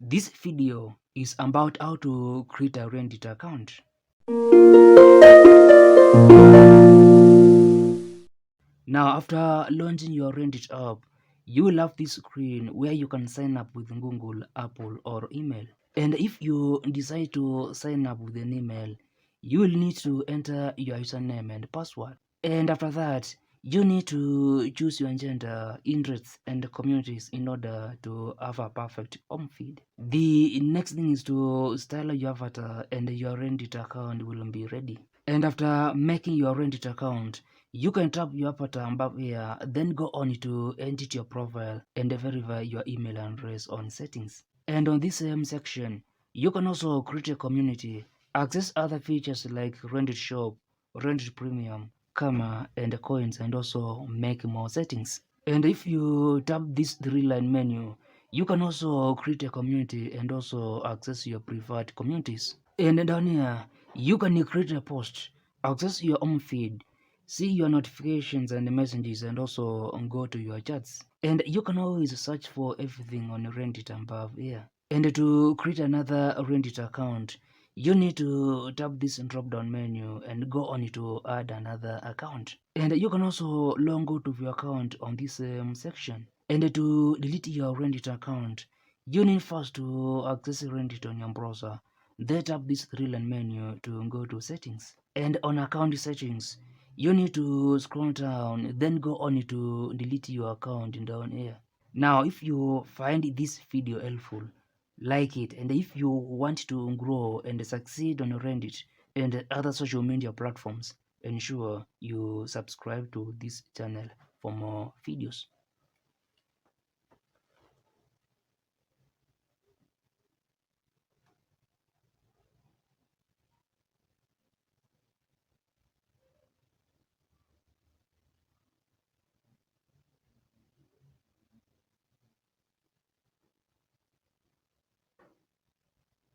This video is about how to create a Reddit account. Now, after launching your Reddit app, you will have this screen where you can sign up with Google, Apple, or email. And if you decide to sign up with an email, you will need to enter your username and password. And after that, you need to choose your gender, interests, and communities in order to have a perfect home feed. The next thing is to style your avatar and your Reddit account will be ready. And after making your Reddit account, you can tap your avatar above here, then go on to edit your profile and verify your email address on settings. And on this same section, you can also create a community, access other features like Reddit Shop, Reddit Premium, Karma, and coins, and also make more settings. And if you tap this three-line menu, you can also create a community and also access your preferred communities. And down here, you can create a post, access your home feed, see your notifications and messages, and also go to your chats. And you can always search for everything on Reddit above here. And to create another Reddit account, you need to tap this drop down menu and go on to add another account. And you can also log out of your account on this section. And to delete your Reddit account, you need first to access Reddit on your browser. Then tap this three-line menu to go to settings. And on account settings, you need to scroll down, then go on to delete your account down here. Now, if you find this video helpful, like it, and if you want to grow and succeed on Reddit and other social media platforms, ensure you subscribe to this channel for more videos.